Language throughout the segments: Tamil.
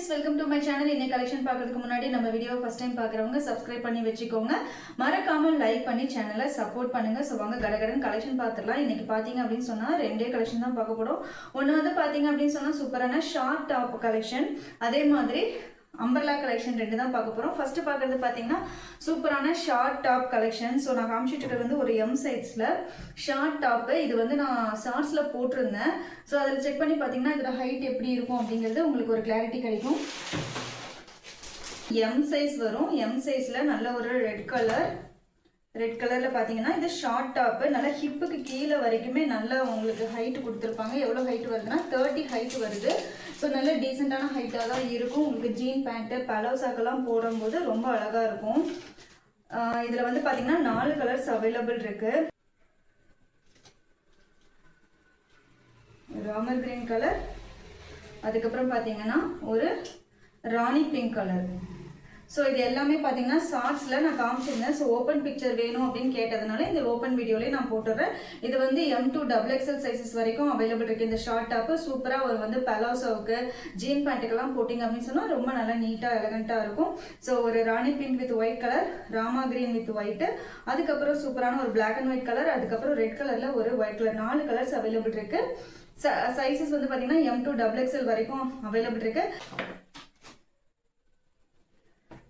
Friends welcome to my channel இன்னைக்கு கலெக்ஷன் பார்க்கிறதுக்கு முன்னாடி நம்ம வீடியோ ஃபர்ஸ்ட் டைம் பார்க்கறவங்க சப்ஸ்கிரைப் பண்ணி வெச்சுக்கோங்க மறக்காம லைக் பண்ணி சேனலை சப்போர்ட் பண்ணுங்க சோ வாங்க கடகடன் கலெக்ஷன் பார்த்துடலாம் இன்னைக்கு பாத்தீங்க அப்படினு சொன்னா ரெண்டே கலெக்ஷன் தான் பார்க்க போறோம் ஒன்னு வந்து பாத்தீங்க அப்படினு சொன்னா சூப்பரான ஷார்ட் டாப் கலெக்ஷன் அதே மாதிரி அம்பர்லா கலெக்ஷன் ரெண்டு தான் பார்க்க போறோம் ஃபர்ஸ்ட் பார்க்கிறது பாத்தீங்கன்னா சூப்பரான ஷார்ட் டாப் கலெக்ஷன் சோ நான் காமிச்சிட்டு இருக்கிறது வந்து ஒரு எம் சைஸ்ல ஷார்ட் டாப் இது வந்து நான் ஷார்ட்ஸ்ல போட்டுருந்தேன் சோ அதில் செக் பண்ணி பாத்தீங்கன்னா இதோட ஹைட் எப்படி இருக்கும் அப்படிங்கிறது உங்களுக்கு ஒரு கிளாரிட்டி கிடைக்கும் எம் சைஸ் வரும் எம் சைஸ்ல நல்ல ஒரு ரெட் கலர்ல பாத்தீங்கன்னா இது ஷார்ட் டாப் நல்ல ஹிப்புக்கு கீழே வரைக்குமே நல்ல உங்களுக்கு ஹைட் கொடுத்துருப்பாங்க எவ்வளவு ஹைட் வருதுன்னா 30 ஹைட் வருது ஸோ நல்ல டீசெண்டான ஹைட்டாக தான் இருக்கும் உங்களுக்கு ஜீன் பேண்ட்டு பலோசாக்கெல்லாம் போடும்போது ரொம்ப அழகாக இருக்கும் இதில் வந்து பார்த்தீங்கன்னா 4 கலர்ஸ் அவைலபிள் இருக்கு ராமர் கிரீன் கலர் அதுக்கப்புறம் பார்த்தீங்கன்னா ஒரு ராணி பிங்க் கலர் ஸோ இது எல்லாமே பார்த்தீங்கன்னா ஷார்ட்ஸில் நான் காமிச்சிருந்தேன் ஸோ ஓப்பன் பிக்சர் வேணும் அப்படின்னு கேட்டதுனால இந்த ஓப்பன் வீடியோலேயே நான் போட்டுடுறேன் இது வந்து M2 XXL சைஸஸ் வரைக்கும் அவைலபிள் இருக்குது இந்த ஷார்ட் டாப்பு சூப்பராக ஒரு வந்து பலாசோவுக்கு ஜீன் பேண்ட்டுக்கெல்லாம் போட்டிங்க அப்படின்னு சொன்னால் ரொம்ப நல்லா நீட்டாக எலகண்ட்டாக இருக்கும் ஸோ ஒரு rani pink with white colour rama green with white அதுக்கப்புறம் சூப்பரான ஒரு பிளாக் அண்ட் ஒயிட் கலர் அதுக்கப்புறம் ரெட் கலரில் ஒரு ஒயிட் கலர் 4 கலர்ஸ் அவைலபிள் இருக்குது சைஸஸ் வந்து பார்த்தீங்கன்னா M2 XXL வரைக்கும் அவைலபிள் இருக்குது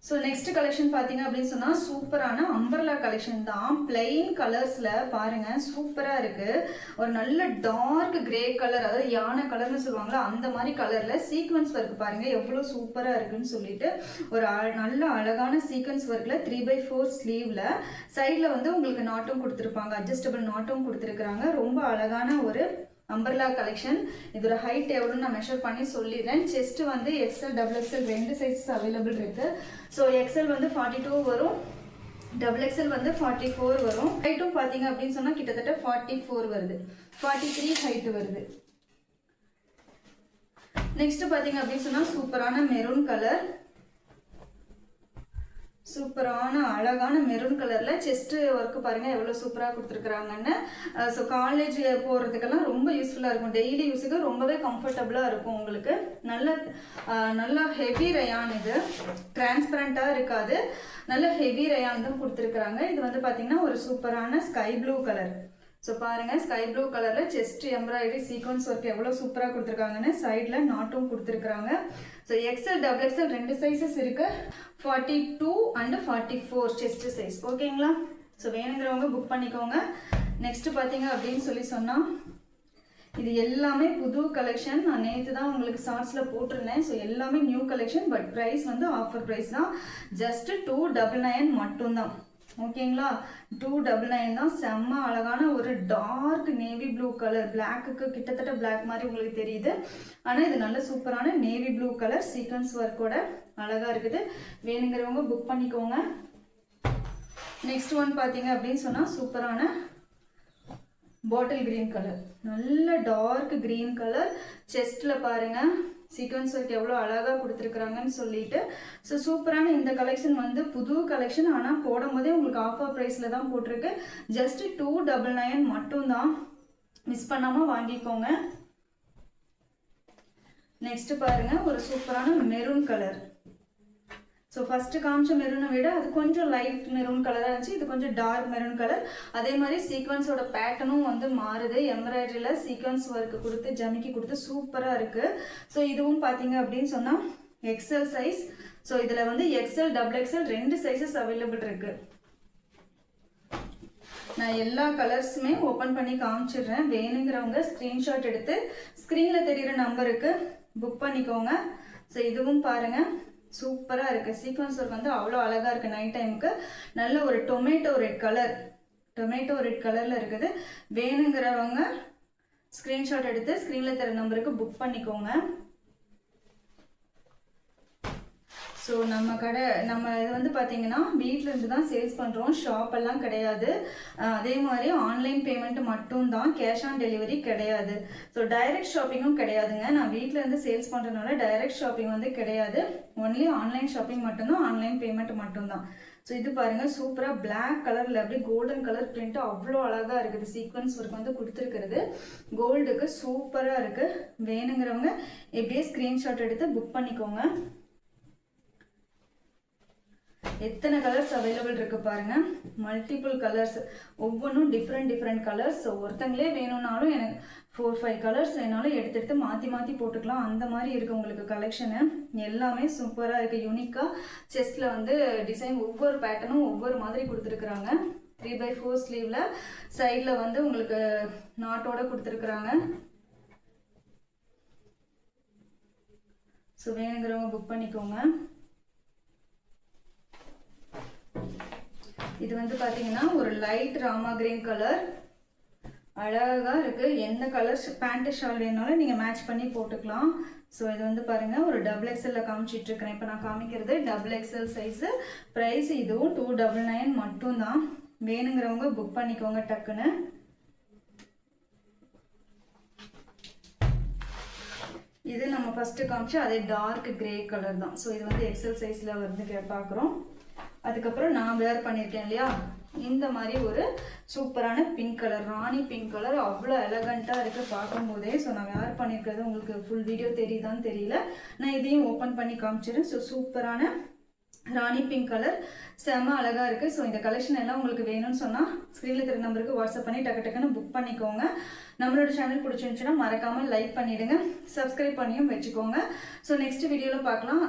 ஸோ நெக்ஸ்ட் கலெக்ஷன் பார்த்தீங்க அப்படின்னு சொன்னால் சூப்பரான அம்பர்லா கலெக்ஷன் தான் பிளெயின் கலர்ஸில் பாருங்கள் சூப்பராக இருக்குது ஒரு நல்ல டார்க் கிரே கலர் அதாவது யானை கலர்னு சொல்லுவாங்களா அந்த மாதிரி கலரில் சீக்வன்ஸ் ஒர்க் பாருங்கள் எவ்வளோ சூப்பராக இருக்குன்னு சொல்லிட்டு ஒரு நல்ல அழகான சீக்வன்ஸ் ஒர்க்கில் 3/4 ஸ்லீவில் சைடில் வந்து உங்களுக்கு நாட்டும் கொடுத்துருப்பாங்க அட்ஜஸ்டபிள் நாட்டும் கொடுத்துருக்குறாங்க ரொம்ப அழகான ஒரு அம்பர்லா கலெக்ஷன் இதோட ஹைட் எவ்வளோன்னு நான் மெஷர் பண்ணி சொல்லிடுறேன் செஸ்ட் வந்து XL XXL ரெண்டு சைஸஸ் அவைலபிள் இருக்கு ஸோ XL வந்து 42 வரும் XXL வந்து 44 வரும் ஹைட்டும் பார்த்தீங்க அப்படின்னு சொன்னால் கிட்டத்தட்ட 44 வருது 43 ஹைட் வருது நெக்ஸ்ட் பார்த்தீங்க அப்படின்னு சொன்னால் சூப்பரான மெரூன் கலர் சூப்பரான அழகான மெரூன் கலர்ல செஸ்ட் ஒர்க் பாருங்க எவ்வளவு சூப்பரா கொடுத்துருக்காங்கன்னு ஸோ காலேஜ் போறதுக்கெல்லாம் ரொம்ப யூஸ்ஃபுல்லா இருக்கும் டெய்லி யூஸுக்கு ரொம்பவே கம்ஃபர்டபுளா இருக்கும் உங்களுக்கு நல்ல ஹெவி ரயான் இது டிரான்ஸ்பரண்டா இருக்காது நல்ல ஹெவி ரயான் தான் கொடுத்துருக்காங்க இது வந்து பாத்தீங்கன்னா ஒரு சூப்பரான ஸ்கை ப்ளூ கலர் ஸோ பாருங்க ஸ்கை ப்ளூ கலர்ல செஸ்ட் எம்ப்ராய்டரி சீக்வன்ஸ் ஒர்க் எவ்வளோ சூப்பராக கொடுத்துருக்காங்கன்னு சைடில் நாட்டும் கொடுத்துருக்காங்க ஸோ XL XXL ரெண்டு சைஸஸ் இருக்கு 42 அண்ட் 44 செஸ்ட் சைஸ் ஓகேங்களா ஸோ வேணுங்கிறவங்க புக் பண்ணிக்கோங்க நெக்ஸ்ட் பார்த்தீங்க அப்படின்னு சொன்னால் இது எல்லாமே புது கலெக்ஷன் நான் நேற்று தான் உங்களுக்கு ஷார்ட்ஸில் போட்டிருந்தேன் ஸோ எல்லாமே நியூ கலெக்ஷன் பட் ப்ரைஸ் வந்து ஆஃபர் ப்ரைஸ் தான் ஜஸ்ட் 299 மட்டும்தான் ஓகேங்களா 299 தான் செம்ம அழகான ஒரு டார்க் நேவி ப்ளூ கலர் பிளாக்குக்கு கிட்டத்தட்ட பிளாக் மாதிரி உங்களுக்கு தெரியுது ஆனால் இது நல்ல சூப்பரான நேவி ப்ளூ கலர் சீக்வன்ஸ் ஒர்க்கோட அழகா இருக்குது வேணுங்கிறவங்க புக் பண்ணிக்கோங்க நெக்ஸ்ட் ஒன் பார்த்தீங்க அப்படின்னு சொன்னால் சூப்பரான பாட்டில் கிரீன் கலர் நல்ல டார்க் கிரீன் கலர் செஸ்ட்ல பாருங்க சீக்வன்ஸ் ஒர்க் எவ்வளோ அழகாக கொடுத்துருக்குறாங்கன்னு சொல்லிட்டு ஸோ சூப்பரான இந்த கலெக்ஷன் வந்து புது கலெக்ஷன் ஆனால் போடும் போதே உங்களுக்கு ஆஃபர் ப்ரைஸில் தான் போட்டிருக்கு ஜஸ்ட் 299 மட்டும்தான் மிஸ் பண்ணாமல் வாங்கிக்கோங்க நெக்ஸ்ட் பாருங்க ஒரு சூப்பரான மெரூன் கலர் ஸோ ஃபர்ஸ்ட் காமிச்ச மெரூனை விட அது கொஞ்சம் லைட் மெரூன் கலராக இருந்துச்சு இது கொஞ்சம் டார்க் மெரூன் கலர் அதே மாதிரி சீக்வன்ஸோட பேட்டர்னும் வந்து மாறுது எம்ப்ராய்டரியில் சீக்வன்ஸ் ஒர்க் கொடுத்து ஜமிக்கி கொடுத்து சூப்பராக இருக்குது ஸோ இதுவும் பார்த்தீங்க அப்படின்னு சொன்னால் XL சைஸ் ஸோ இதில் வந்து XL XXL ரெண்டு சைஸஸ் அவைலபிள் இருக்கு நான் எல்லா கலர்ஸுமே ஓப்பன் பண்ணி காமிச்சிடுறேன் வேணுங்கிறவங்க ஸ்க்ரீன்ஷாட் எடுத்து ஸ்க்ரீனில் தெரிகிற நம்பருக்கு புக் பண்ணிக்கோங்க ஸோ இதுவும் பாருங்கள் சூப்பராக இருக்குது சீக்வன்ஸ் ஒர்க் வந்து அவ்வளோ அழகாக இருக்குது நைட் டைமுக்கு நல்ல ஒரு டொமேட்டோ ரெட் கலரில் இருக்குது வேணுங்கிறவங்க ஸ்க்ரீன்ஷாட் எடுத்து ஸ்க்ரீனில் தர நம்பருக்கு புக் பண்ணிக்கோங்க ஸோ ஸோ நம்ம இது வந்து பார்த்தீங்கன்னா வீட்டிலேருந்து தான் சேல்ஸ் பண்ணுறோம், ஷாப்பெல்லாம் கிடையாது. அதே மாதிரி ஆன்லைன் பேமெண்ட் மட்டும்தான், கேஷ் ஆன் டெலிவரி கிடையாது. ஸோ டைரக்ட் ஷாப்பிங்கும் கிடையாதுங்க. நான் வீட்டிலேருந்து சேல்ஸ் பண்ணுறதுனால டைரக்ட் ஷாப்பிங் வந்து கிடையாது. ஒன்லி ஆன்லைன் ஷாப்பிங் மட்டும்தான், ஆன்லைன் பேமெண்ட் மட்டும்தான். ஸோ இது பாருங்கள், சூப்பராக பிளாக் கலரில் அப்படியே கோல்டன் கலர் பிரிண்ட் அவ்வளோ அழகாக இருக்குது. சீக்வன்ஸ் ஒர்க் வந்து கொடுத்துருக்கிறது கோல்டுக்கு சூப்பராக இருக்குது. வேணுங்கிறவங்க எப்படியே ஸ்க்ரீன்ஷாட் எடுத்து புக் பண்ணிக்கோங்க. எத்தனை கலர்ஸ் அவைலபிள் இருக்கு பாருங்க, மல்டிபிள் கலர்ஸ், ஒவ்வொன்றும் டிஃப்ரெண்ட் கலர்ஸ். ஒருத்தங்களே வேணும்னாலும் எனக்கு 4-5 கலர்ஸ் வேணாலும் எடுத்து மாற்றி மாற்றி போட்டுக்கலாம். அந்த மாதிரி இருக்குது உங்களுக்கு கலெக்ஷனு. எல்லாமே சூப்பராக இருக்குது, யூனிக்காக. செஸ்ட்டில் வந்து டிசைன் ஒவ்வொரு பேட்டர்னும் ஒவ்வொரு மாதிரி கொடுத்துருக்குறாங்க. 3/4 ஸ்லீவில் சைடில் வந்து உங்களுக்கு நாட்டோட கொடுத்துருக்குறாங்க. ஸோ வேணுங்கிறவங்க புக் பண்ணிக்கோங்க. இது வந்து பார்த்தீங்கன்னா ஒரு லைட் ராமா கிரீன் கலர், அழகாக இருக்குது. எந்த கலர்ஸ் பேண்ட்டு ஷால் வேணாலும் நீங்கள் மேட்ச் பண்ணி போட்டுக்கலாம். ஸோ இது வந்து பாருங்கள், ஒரு XXL காமிச்சிட்ருக்கிறேன். இப்போ நான் காமிக்கிறது XXL சைஸு. ப்ரைஸ் இதுவும் 299 மட்டும்தான். வேணுங்கிறவங்க புக் பண்ணிக்கோங்க டக்குன்னு. இது நம்ம ஃபஸ்ட்டு காமிச்சு அதே டார்க் கிரே கலர் தான். ஸோ இது வந்து XL சைஸில் வந்து பார்க்குறோம். அதுக்கப்புறம் நான் வேர் பண்ணியிருக்கேன் இல்லையா, இந்த மாதிரி ஒரு சூப்பரான பிங்க் கலர், ராணி பிங்க் கலர், அவ்வளோ எலகண்ட்டாக இருக்குது பார்க்கும்போதே. ஸோ நான் வேர் பண்ணியிருக்கிறது உங்களுக்கு ஃபுல் வீடியோ தெரியுதான்னு தெரியல, நான் இதையும் ஓப்பன் பண்ணி காமிச்சிடுறேன். ஸோ சூப்பரான ராணி பிங்க் கலர், செம அழகாக இருக்குது. ஸோ இந்த கலெக்ஷன் எல்லாம் உங்களுக்கு வேணும்னு சொன்னால் ஸ்க்ரீனில் இருக்கிற நம்பருக்கு வாட்ஸ்அப் பண்ணி டக்குன்னு புக் பண்ணிக்கோங்க. நம்மளோட சேனல் பிடிச்சிருந்துச்சுன்னா மறக்காமல் லைக் பண்ணிவிடுங்க, சப்ஸ்கிரைப் பண்ணியும் வச்சுக்கோங்க. ஸோ நெக்ஸ்ட் வீடியோவில் பார்க்கலாம்.